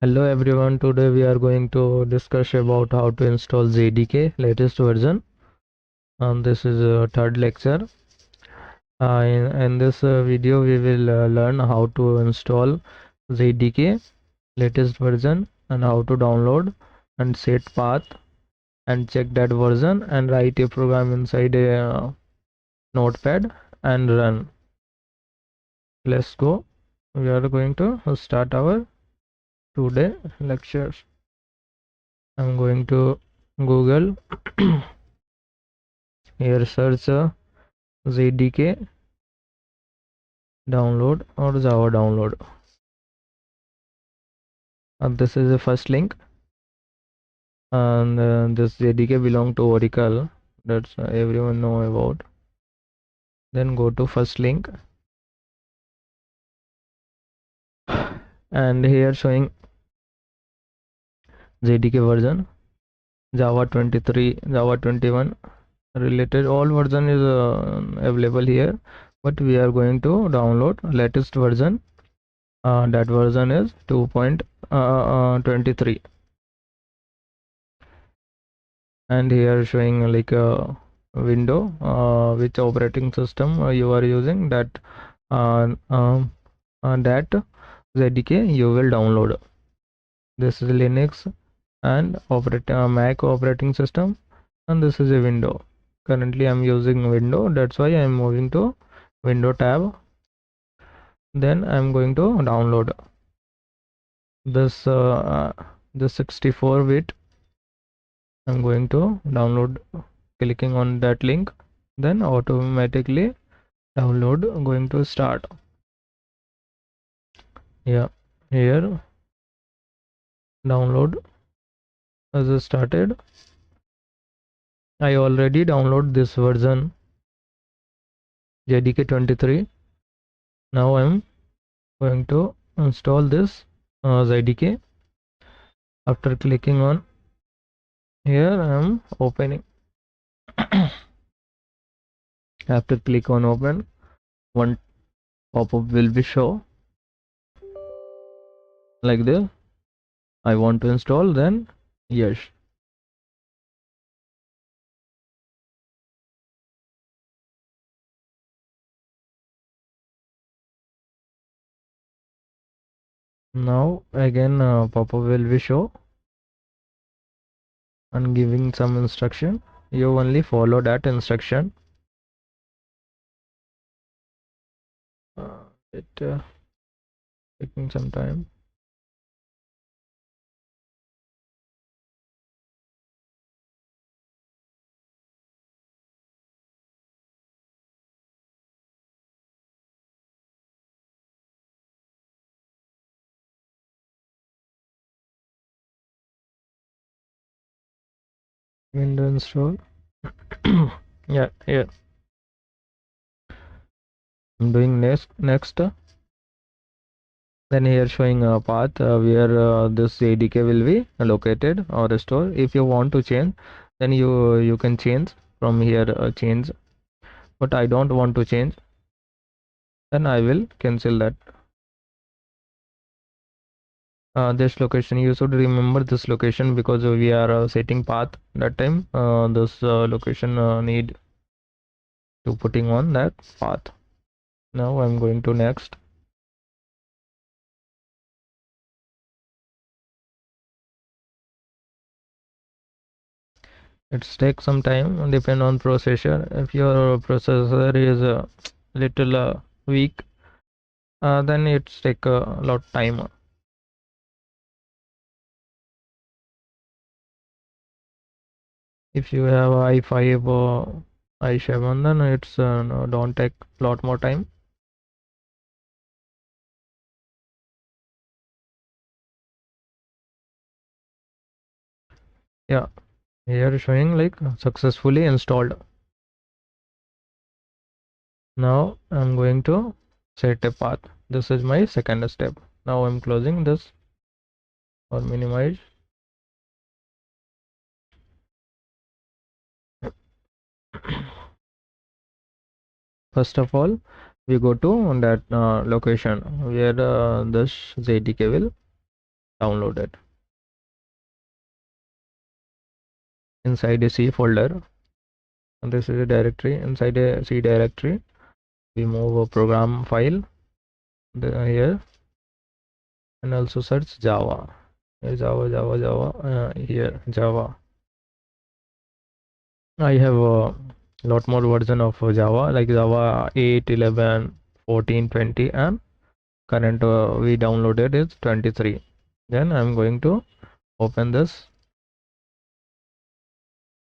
Hello everyone, today we are going to discuss about how to install JDK latest version, and this is a third lecture. In this video we will learn how to install JDK latest version and how to download and set path and check that version and write a program inside a notepad and run. Let's go. We are going to start our today lecture. I'm going to Google. Here search JDK download or Java download. This is the first link, and this JDK belong to Oracle. That's everyone know about. Then go to first link, and here showing JDK version Java 23, Java 21 related. All version is available here, but we are going to download latest version. That version is 2.23. And here showing like a window which operating system you are using, that that JDK you will download. This is Linux and Mac operating system, and this is a window. Currently I'm using window, that's why I'm moving to window tab. Then I'm going to download this 64-bit. I'm going to download, clicking on that link, then automatically download going to start. Yeah, here download has started. I already download this version JDK 23. Now I'm going to install this JDK. After clicking on here, I'm opening. After click on open, one pop-up will be show like this. I want to install, then yes. Now again pop-up will be show and giving some instruction. You only follow that instruction. It taking some time. Window install. Yeah, here I'm doing next. Then here showing a path where this JDK will be located or stored. If you want to change, then you can change from here, change, but I don't want to change, then I will cancel that. This location, you should remember this location, because we are setting path that time. This location need to putting on that path. Now I'm going to next. It takes some time, depend on processor. If your processor is a little weak, then it's take a lot time. If you have i5 or i7, then it's no, don't take lot more time. Yeah, here showing like successfully installed. Now I'm going to set a path. This is my second step. Now I'm closing this or minimize. First of all, we go to that location where this JDK will downloaded inside a C folder. And this is a directory. Inside a C directory, we move a program file here, and also search Java. Here Java. I have a lot more version of Java, like Java 8, 11, 14, 20, and current we downloaded is 23. Then I'm going to open this,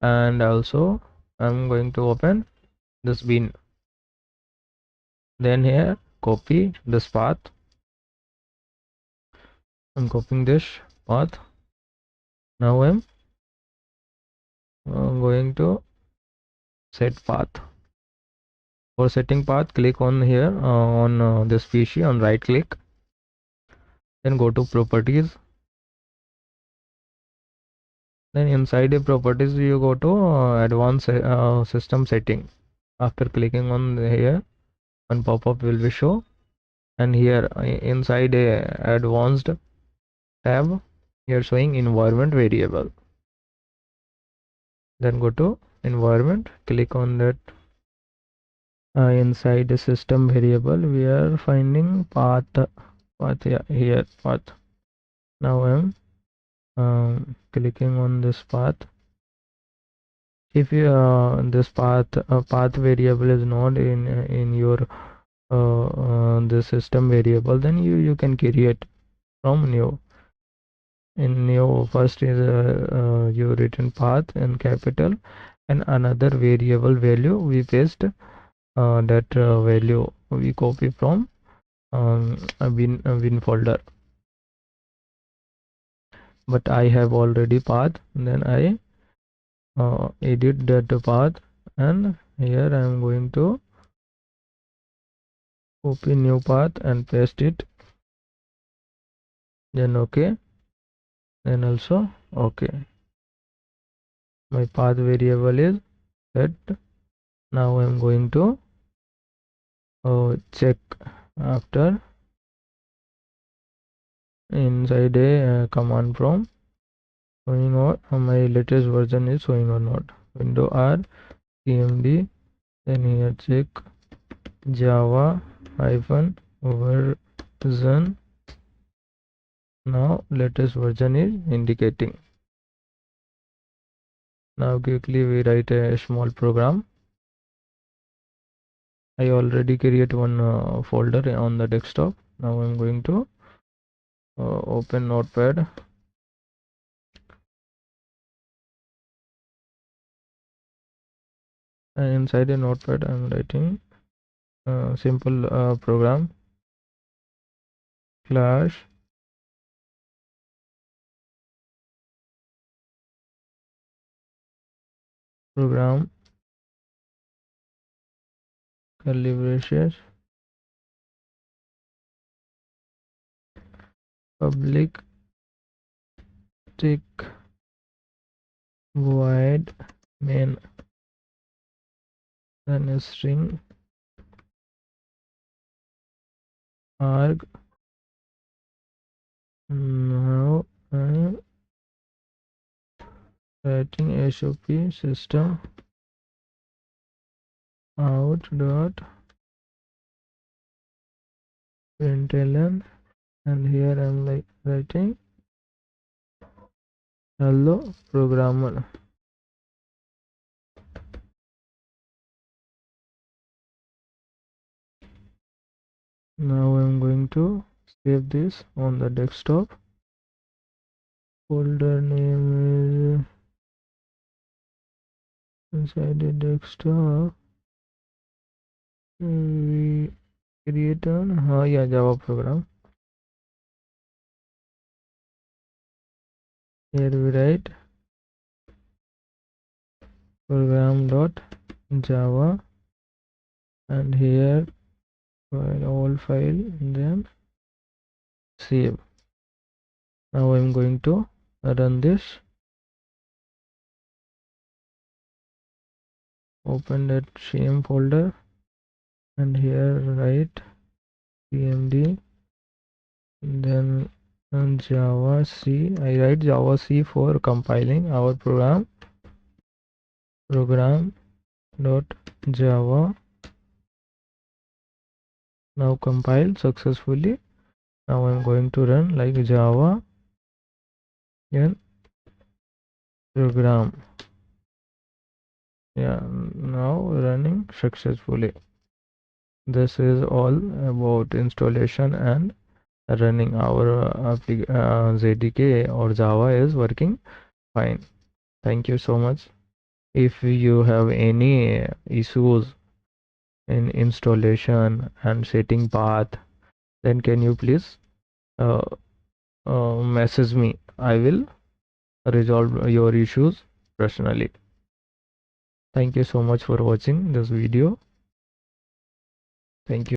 and also I'm going to open this bin. Then here copy this path. I'm copying this path. Now I'm going to set path. For setting path, click on here on this PC on right click, then go to properties. Then inside the properties you go to advanced system setting. After clicking on here, one pop-up will be show, and here inside a advanced tab, here showing environment variable. Then go to environment, click on that. Inside the system variable we are finding path. Yeah, here path. Now I'm clicking on this path. If you this path variable is not in your the system variable, then you can create from new. In new, first is you written path in capital, and another variable value we paste that value we copy from a bin folder. But I have already path, then I edit that path, and here I am going to copy new path and paste it, then okay, then also okay. My path variable is set. Now I am going to check after inside a command prompt showing or my latest version is showing or not. Window R cmd, then here check Java hyphen version. Now latest version is indicating. Now quickly we write a small program. I already create one folder on the desktop. Now I'm going to open notepad, and inside a notepad I'm writing simple program class program calibration public tick void main, then a string arg. Now I'm writing SOP system out dot println, and here I'm like writing hello programmer. Now I'm going to save this on the desktop. Folder name is inside the desktop. We create an yeah, Java program. Here we write program dot java, and here all file, then save. Now I'm going to run this. Open that same folder, and here write cmd, then And Java C, I write Java C for compiling our program dot Java now compiled successfully. Now I'm going to run like Java and program. Yeah, now running successfully. This is all about installation and running our JDK or Java is working fine. Thank you so much. If you have any issues in installation and setting path, then can you please uh, message me. I will resolve your issues personally. Thank you so much for watching this video. Thank you.